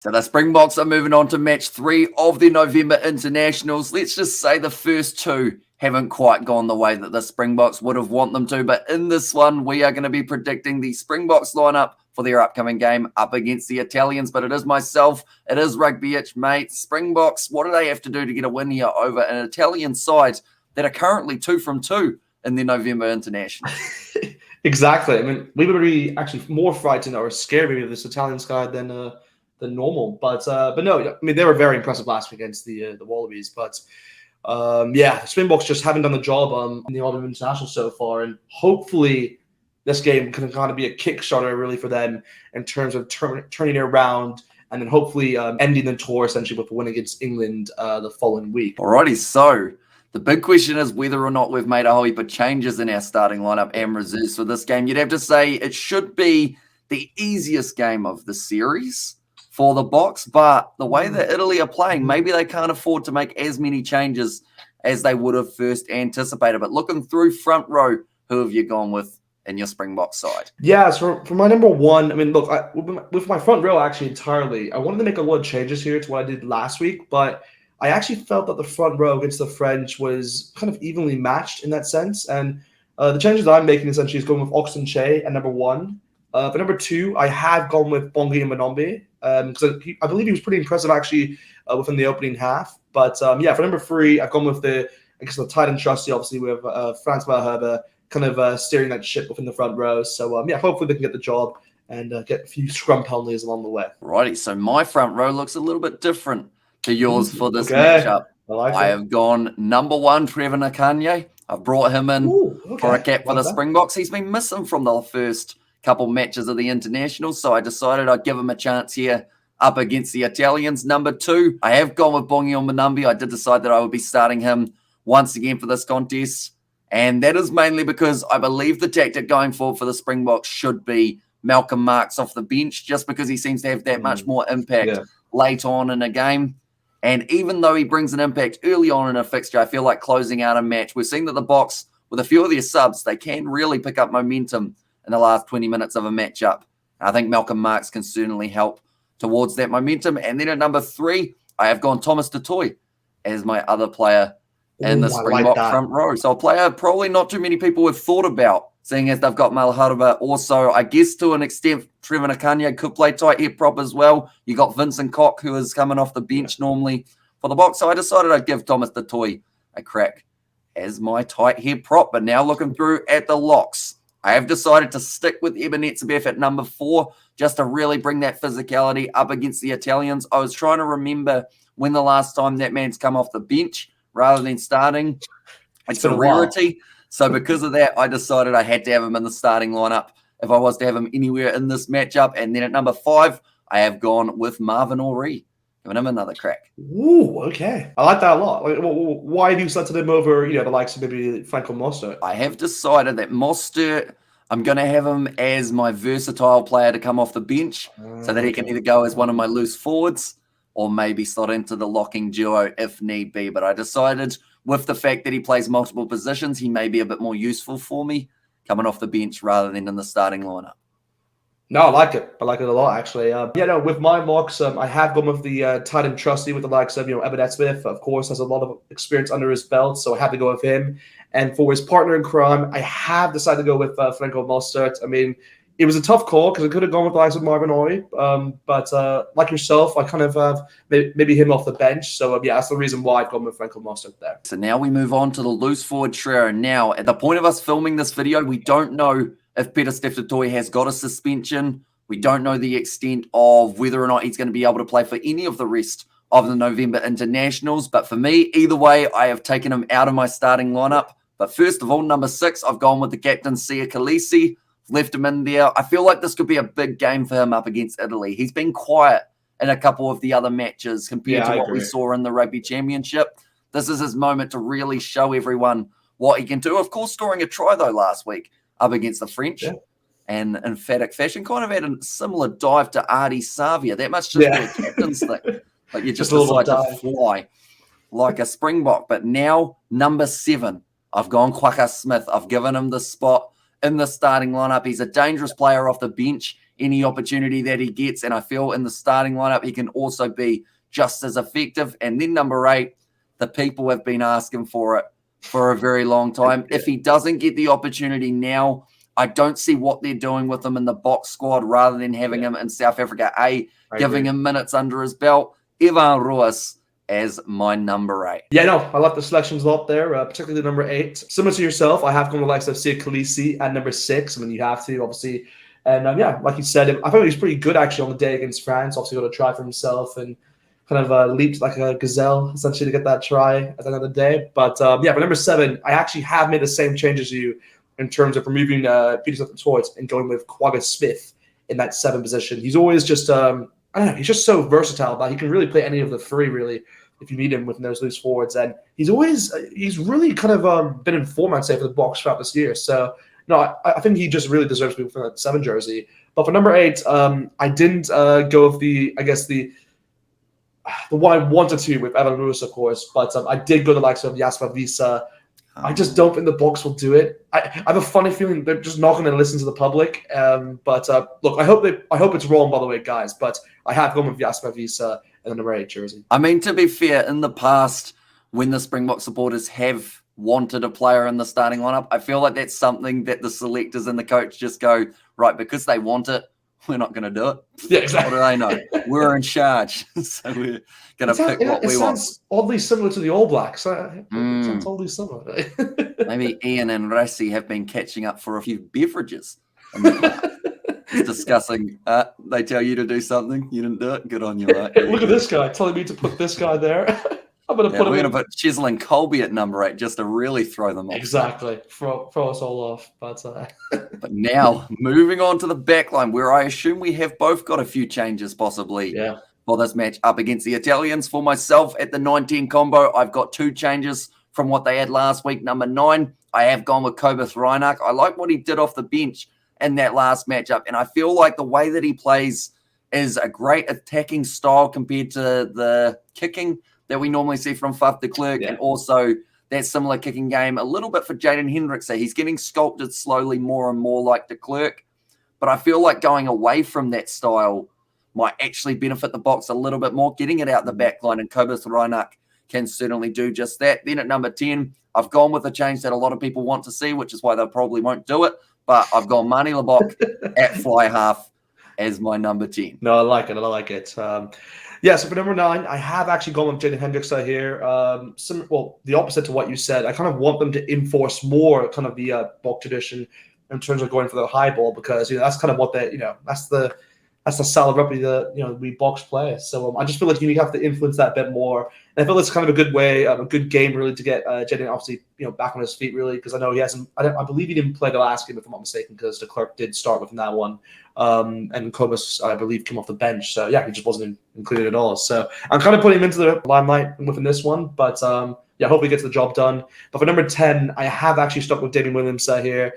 So the Springboks are moving on to match 3 of the November internationals. Let's just say the first 2 haven't quite gone the way that the Springboks would have want them to. But in this one, we are going to be predicting the Springboks lineup for their upcoming game up against the Italians. But it is myself. It is Rugbyitch, mate. Springboks, what do they have to do to get a win here over an Italian side that are currently 2 from 2 in the November international? Exactly. I mean, we would be actually more frightened or scared maybe of this Italian side than normal. But no, I mean, they were very impressive last week against the Wallabies. But yeah, the Springboks just haven't done the job in the Autumn International so far, and hopefully this game can kind of be a kickstarter really for them in terms of turning it around, and then hopefully ending the tour essentially with a win against England the following week. Alrighty, so the big question is whether or not we've made a whole heap of changes in our starting lineup and reserves for this game. You'd have to say it should be the easiest game of the series for the Boks, but the way that Italy are playing, maybe they can't afford to make as many changes as they would have first anticipated. But looking through front row, who have you gone with in your Springbok side? Yeah, so for my number 1, I mean, look, with my front row actually entirely, I wanted to make a lot of changes here to what I did last week, but I actually felt that the front row against the French was kind of evenly matched in that sense. And the changes that I'm making essentially is going with Oxen Che at number 1. For number 2, I have gone with Bongi and Manombe because I believe he was pretty impressive actually within the opening half. But yeah, for number 3, I've gone with the tight and trusty, obviously, with Franz Malherbe kind of steering that ship within the front row. So yeah, hopefully they can get the job and get a few scrum penalties along the way. Righty, so my front row looks a little bit different to yours for this matchup. I have gone number 1, Trevor Nakanye. I've brought him in for a cap for the Springboks. He's been missing from the first couple matches of the international, so I decided I'd give him a chance here up against the Italians. Number 2, I have gone with Bongi Manumbi. I did decide that I would be starting him once again for this contest, and that is mainly because I believe the tactic going forward for the Springboks should be Malcolm Marx off the bench, just because he seems to have that much more impact late on in a game. And even though he brings an impact early on in a fixture, I feel like closing out a match, we've seen that the Boks, with a few of their subs, they can really pick up momentum in the last 20 minutes of a matchup. I think Malcolm Marx can certainly help towards that momentum. And then at number 3, I have gone Thomas Dutoy as my other player in the Springbok front row. So a player probably not too many people have thought about, seeing as they've got Malharba. Also, I guess to an extent, Trevor Nakanya could play tight head prop as well. You got Vincent Koch, who is coming off the bench normally for the Boks. So I decided I'd give Thomas Dutoy a crack as my tight head prop. But now looking through at the locks, I have decided to stick with Ebenetzebeff at number 4 just to really bring that physicality up against the Italians. I was trying to remember when the last time that man's come off the bench rather than starting. It's a rarity. So because of that, I decided I had to have him in the starting lineup if I was to have him anywhere in this matchup. And then at number 5, I have gone with Marvin Oree, giving him another crack. Ooh, okay. I like that a lot. Like, why have you selected him over, the likes of maybe Franco Mostert? I have decided that Mostert, I'm going to have him as my versatile player to come off the bench so that he can either go as one of my loose forwards or maybe slot into the locking duo if need be. But I decided with the fact that he plays multiple positions, he may be a bit more useful for me coming off the bench rather than in the starting lineup. No, I like it. I like it a lot, actually. With my locks, I have gone with the tight and trusty with the likes of, Ebenetzebeff, of course, has a lot of experience under his belt, so I had to go with him. And for his partner in crime, I have decided to go with Franco Mostert. I mean, it was a tough call because I could have gone with the likes of Marvin Oree, but like yourself, I kind of have maybe him off the bench. So, that's the reason why I've gone with Franco Mostert there. So now we move on to the loose forward trio. Now, at the point of us filming this video, we don't know if Pieter-Steph du Toit has got a suspension. We don't know the extent of whether or not he's going to be able to play for any of the rest of the November internationals. But for me, either way, I have taken him out of my starting lineup. But first of all, number 6, I've gone with the captain, Sia Khaleesi. Left him in there. I feel like this could be a big game for him up against Italy. He's been quiet in a couple of the other matches compared to what we saw in the Rugby Championship. This is his moment to really show everyone what he can do. Of course, scoring a try, though, last week up against the French. And in emphatic fashion, kind of had a similar dive to Ardi Savia. That must just be a captain's thing. Like you just decide to fly like a Springbok. But now, number 7, I've gone Kwaka Smith. I've given him the spot in the starting lineup. He's a dangerous player off the bench. any opportunity that he gets. And I feel in the starting lineup, he can also be just as effective. And then number 8, the people have been asking for it for a very long time. If he doesn't get the opportunity now, I don't see what they're doing with him in the box squad rather than having him in South Africa. Giving him minutes under his belt. Ivan Ruas as my number 8. Yeah, no, I like the selections a lot there, particularly the number 8. Similar to yourself, I have gone with the likes of Sia Khaleesi at number 6. I mean, you have to, obviously. And yeah, like you said, I thought he was pretty good actually on the day against France. Obviously got a try for himself and kind of leaped like a gazelle essentially to get that try at the end of the day. But yeah, for number 7, I actually have made the same change as you in terms of removing Peter Smith and going with Quagga Smith in that 7 position. He's always just, I don't know, he's just so versatile that he can really play any of the 3 really if you need him with those loose forwards. And he's really kind of been in form, I'd say, for the Boks throughout this year. So no, I think he just really deserves to be for that 7 jersey. But for number 8, I didn't go with the one I wanted to with Evan Ruas, of course. But I did go the likes of Jasper Wiese. I just don't think the Boks will do it. I have a funny feeling they're just not going to listen to the public. But look, I hope it's wrong, by the way, guys. But I have gone with Jasper Wiese in the number 8 jersey. I mean, to be fair, in the past, when the Springbok supporters have wanted a player in the starting lineup, I feel like that's something that the selectors and the coach just go, right, because they want it, we're not going to do it. Yeah, exactly. What do they know? We're in charge, so we're going to pick what we want. It sounds oddly similar to the All Blacks. It sounds oddly similar. Maybe Ian and Rassi have been catching up for a few beverages. Discussing, they tell you to do something, you didn't do it, good on you, mate. Look at this guy telling me to put this guy there. We're going to put Chisel and Colby at number 8 just to really throw them off. Exactly. Throw us all off. But now, moving on to the backline, where I assume we have both got a few changes possibly for this match up against the Italians. For myself, at the 9-10 combo, I've got 2 changes from what they had last week. Number 9, I have gone with Kobus Reinach. I like what he did off the bench in that last matchup, and I feel like the way that he plays is a great attacking style compared to the kicking that we normally see from Faf de Klerk, and also that similar kicking game a little bit for Jaden Hendricks. He's getting sculpted slowly more and more like de Klerk, but I feel like going away from that style might actually benefit the Boks a little bit more, getting it out the back line, and Kobus Reinach can certainly do just that. Then at number 10, I've gone with a change that a lot of people want to see, which is why they probably won't do it, but I've gone Manie Libbok at fly half as my number 10. No, I like it. Yeah, so for number 9, I have actually gone with Jaden Hendricks here. The opposite to what you said. I kind of want them to enforce more kind of the Bok tradition in terms of going for the high ball, because that's kind of what that's the style of rugby that we Boks play. So I just feel like you have to influence that a bit more. And I feel it's kind of a good way, a good game really to get Jaden obviously back on his feet really, because I know he hasn't. I believe he didn't play the last game if I'm not mistaken, because de Klerk did start with him that one. And Kobus, I believe, came off the bench. So yeah, he just wasn't included at all. So I'm kind of putting him into the limelight within this one, but yeah, hopefully he gets the job done. But for number 10, I have actually stuck with Damien Williams here.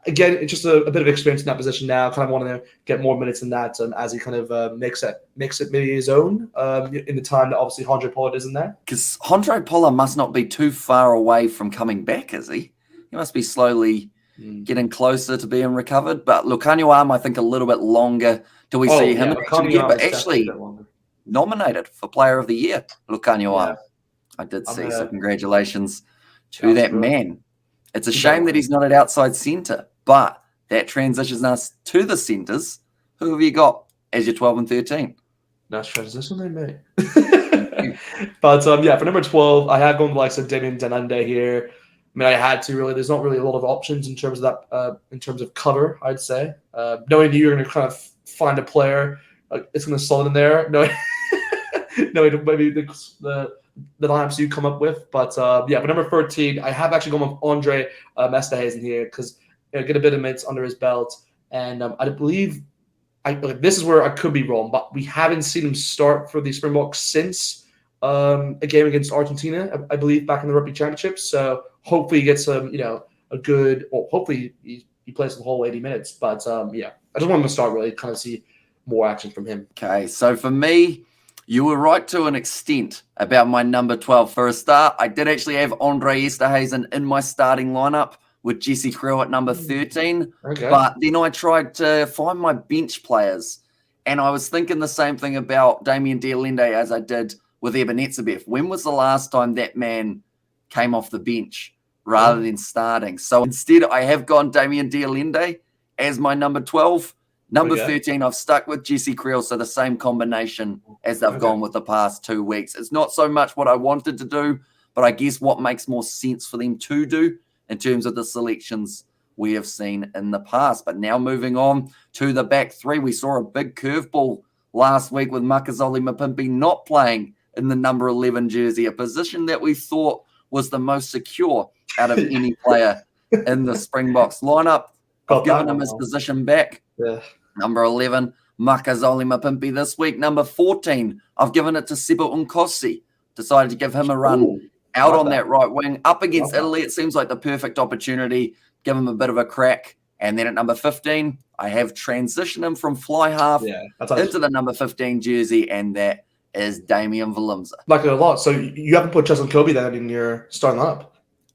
Again, it's just a bit of experience in that position now. Kind of want to get more minutes in that as he kind of makes it maybe his own in the time that obviously Handré Pollard isn't there. Because Handré Pollard must not be too far away from coming back, is he? He must be slowly getting closer to being recovered. But Lukhanyo, I think a little bit longer till we see him but actually nominated for Player of the Year, Lukhanyo. I did see, so congratulations to that man. It's a shame that he's not at outside centre, but that transitions us to the centres. Who have you got as your 12 and 13? Nice transition they made. But yeah, for number 12, I have gone the likes of Damien Denande here. I mean, I had to really. There's not really a lot of options in terms of that. In terms of cover, I'd say. Knowing you're going to kind of find a player, it's going to slot in there. No, maybe the lineups you come up with. But yeah, for number 13, I have actually gone with Andre Mesterhuizen here because get a bit of minutes under his belt, and I believe this is where I could be wrong, but we haven't seen him start for the Springboks since a game against Argentina, I believe, back in the Rugby Championship. So hopefully he gets a good. Well, hopefully he plays the whole 80 minutes. But yeah, I just want him to start really, kind of see more action from him. Okay, so for me, you were right to an extent about my number 12. For a start, I did actually have Andre Esterhuizen in my starting lineup with Jesse Krill at number 13. Okay. But then I tried to find my bench players, and I was thinking the same thing about Damien de Allende as I did with Ebenezer. When was the last time that man came off the bench rather than starting? So instead, I have gone Damien de Allende as my number 12. Number 13, I've stuck with Jesse Krill, so the same combination as they've gone with the past 2 weeks. It's not so much what I wanted to do, but I guess what makes more sense for them to do in terms of the selections we have seen in the past. But now moving on to the back three, we saw a big curveball last week with Makazole Mapimpi not playing in the number 11 jersey, a position that we thought was the most secure out of any player in the Springboks lineup. I've given him his position back. Yeah. Number 11, Makazole Mapimpi this week. Number 14, I've given it to Sebo Nkosi. Decided to give him a run out on that right wing. Up against Italy, it seems like the perfect opportunity. Give him a bit of a crack. And then at number 15, I have transitioned him from fly half into the number 15 jersey, and that is Damian Valimza. Like it a lot. So you haven't put Justin Kobe then in your starting lineup?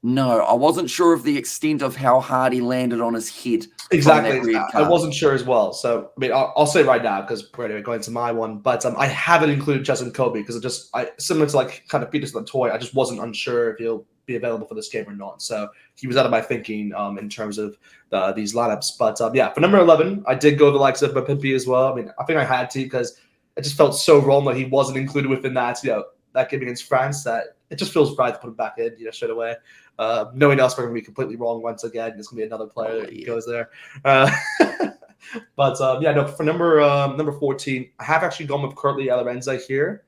No, I wasn't sure of the extent of how hard he landed on his head. Exactly. I wasn't sure as well. So, I mean, I'll say right now, because we're going to my one, but I haven't included Justin Kobe because similar to like kind of Peterson Toy, I just wasn't unsure if he'll be available for this game or not. So he was out of my thinking in terms of these lineups. But yeah, for number 11, I did go the likes of Mapimpi as well. I mean, I think I had to because it just felt so wrong that he wasn't included within that, that game against France, that it just feels right to put him back in, straight away. Knowing else, we're going to be completely wrong once again. It's going to be another player that goes there. But yeah, no. For number 14, I have actually gone with Curtly Alarenza here,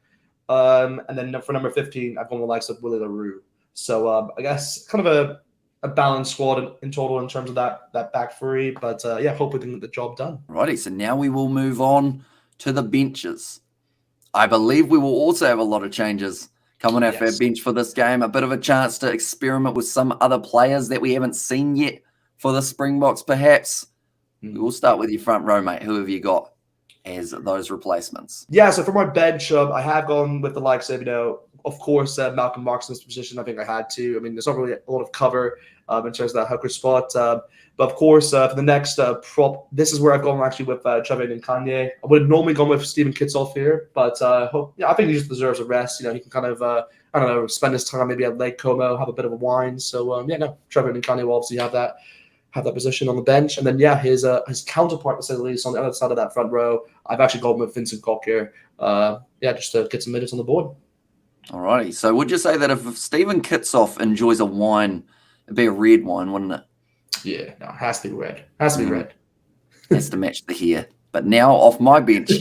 and then for number 15, I've gone with the likes of Willie LaRue. So I guess kind of a balanced squad in total in terms of that back three. But yeah, hope we can get the job done. Righty. So now we will move on to the benches. I believe we will also have a lot of changes coming off our bench for this game. A bit of a chance to experiment with some other players that we haven't seen yet for the Springboks, perhaps. We'll start with your front row, mate. Who have you got as those replacements? Yeah, so for my bench, I have gone with the likes of, of course, Malcolm Markson's position. I think I had to. I mean, there's not really a lot of cover in terms of that hooker spot. But of course, for the next prop, this is where I've gone actually with Trevor and Kanye. I would have normally gone with Stephen Kitsoff here, but I think he just deserves a rest. He can kind of, I don't know, spend his time maybe at Lake Como, have a bit of a wine. So yeah, no, Trevor and Kanye will obviously have that position on the bench. And then yeah, his counterpart, to say the least, on the other side of that front row, I've actually gone with Vincent Koch here. Just to get some minutes on the board. Alrighty. So would you say that if Stephen Kitsoff enjoys a wine, it'd be a red wine, wouldn't it? Yeah, no, it has to be red. Has to be red. Has to match the hair. But now off my bench,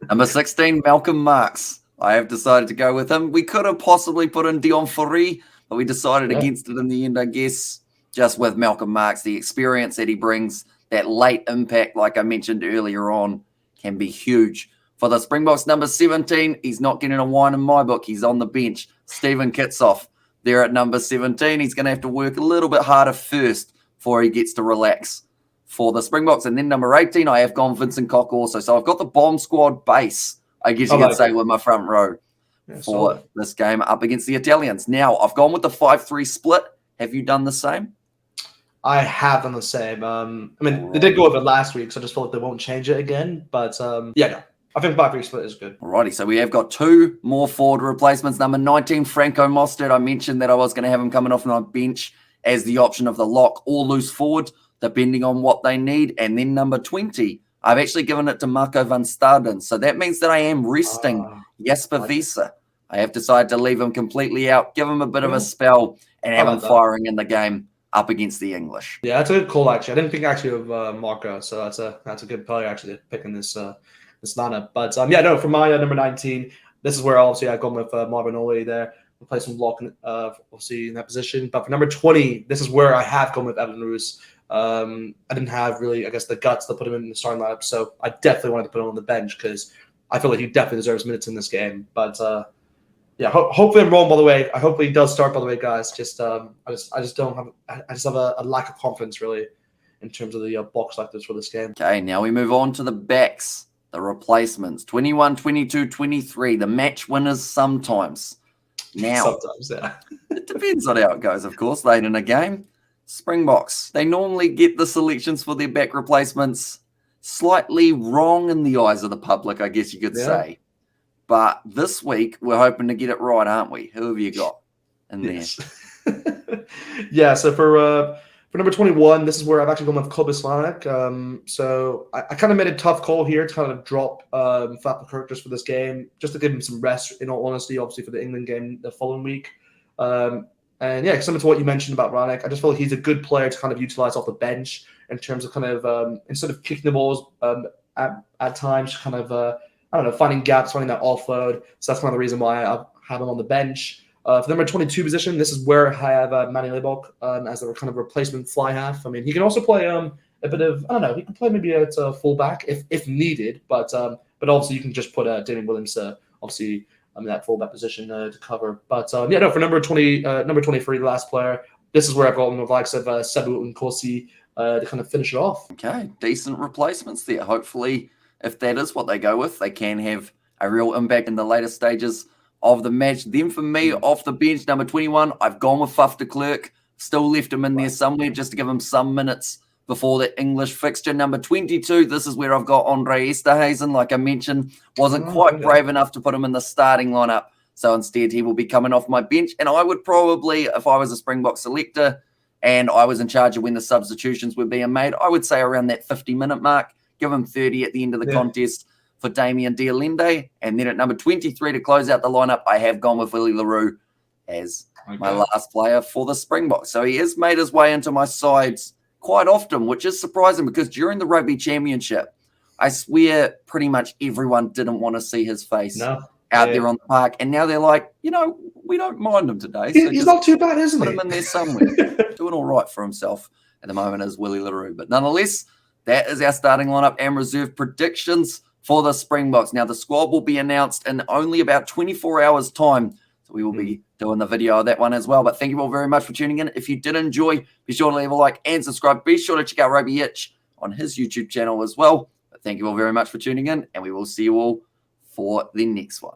number 16, Malcolm Marks. I have decided to go with him. We could have possibly put in Dion Fourie, but we decided against it in the end, I guess. Just with Malcolm Marks, the experience that he brings, that late impact, like I mentioned earlier on, can be huge. For the Springboks, number 17, he's not getting a wine in my book. He's on the bench. Stephen Kitsoff there at number 17. He's going to have to work a little bit harder first before he gets to relax for the Springboks. And then number 18, I have gone Vincent Koch also. So I've got the bomb squad base, I guess you could say, with my front row for this game up against the Italians. Now, I've gone with the 5-3 split. Have you done the same? I have done the same. I mean, they did go over it last week, so I just feel like they won't change it again. But yeah, no. I think 5-3 split is good. Alrighty, so we have got two more forward replacements. Number 19, Franco Mostert. I mentioned that I was going to have him coming off my bench as the option of the lock or loose forward, depending on what they need. And then number 20, I've actually given it to Marco van Staden. So that means that I am resting Jesper Wiese. I have decided to leave him completely out, give him a bit of a spell, and have him firing in the game up against the English. Yeah, that's a good call, actually. I didn't think actually of Marco, so that's a good play, actually, picking this lineup. But yeah, no, for my number 19, this is where obviously I've gone with Marvin Ole there. We'll play some lock, obviously, in that position. But for number 20, this is where I have gone with Evan Roos. I didn't have really, I guess, the guts to put him in the starting lineup, so I definitely wanted to put him on the bench because I feel like he definitely deserves minutes in this game. But yeah, hopefully I'm wrong, by the way. I hope he does start, by the way, guys. I just have a lack of confidence, really, in terms of the box selectors for this game. Okay, now we move on to the backs, the replacements. 21, 22, 23, the match winners sometimes. Now, sometimes, yeah. It depends on how it goes, of course, late in a game. Springboks, they normally get the selections for their back replacements slightly wrong in the eyes of the public, I guess you could say. But this week, we're hoping to get it right, aren't we? Who have you got in there? Yeah, so for number 21, this is where I've actually gone with Kobislanek. So I kind of made a tough call here to kind of drop Fapakirk just for this game, just to give him some rest, in all honesty, obviously for the England game the following week. And yeah, similar to what you mentioned about Ranek, I just feel like he's a good player to kind of utilize off the bench in terms of kind of instead of kicking the balls at times, kind of I don't know, finding gaps, finding that offload. So that's kind of the reason why I have him on the bench. For the number 22 position, this is where I have Manny Lebok as a kind of replacement fly half. I mean, he can also play a bit of, I don't know, he can play maybe at fullback if needed, but obviously you can just put Damien Williams obviously in that fullback position to cover. But yeah, no, for number 23, the last player, this is where I've got the likes of Sabu and Corsi to kind of finish it off. Okay, decent replacements there. Hopefully, if that is what they go with, they can have a real impact in the later stages of the match. Then for me, off the bench, number 21, I've gone with Faf de Klerk. Still left him in there somewhere just to give him some minutes before the English fixture. Number 22, this is where I've got Andre Esterhazen. Like I mentioned, wasn't quite brave enough to put him in the starting lineup. So instead, he will be coming off my bench. And I would probably, if I was a Springbok selector and I was in charge of when the substitutions were being made, I would say around that 50-minute mark, give him 30 at the end of the contest for Damien de Allende. And then at number 23 to close out the lineup, I have gone with Willie Leroux as my last player for the Springboks. So he has made his way into my sides quite often, which is surprising because during the Rugby Championship, I swear pretty much everyone didn't want to see his face out there on the park. And now they're like, you know, we don't mind him today. So he's not too bad, isn't he? Put him in there somewhere. Doing all right for himself at the moment is Willie Leroux. But nonetheless, that is our starting lineup and reserve predictions for the Springboks. Now, the squad will be announced in only about 24 hours' time. So we will be doing the video of that one as well. But thank you all very much for tuning in. If you did enjoy, be sure to leave a like and subscribe. Be sure to check out Rugbyitch on his YouTube channel as well. But thank you all very much for tuning in, and we will see you all for the next one.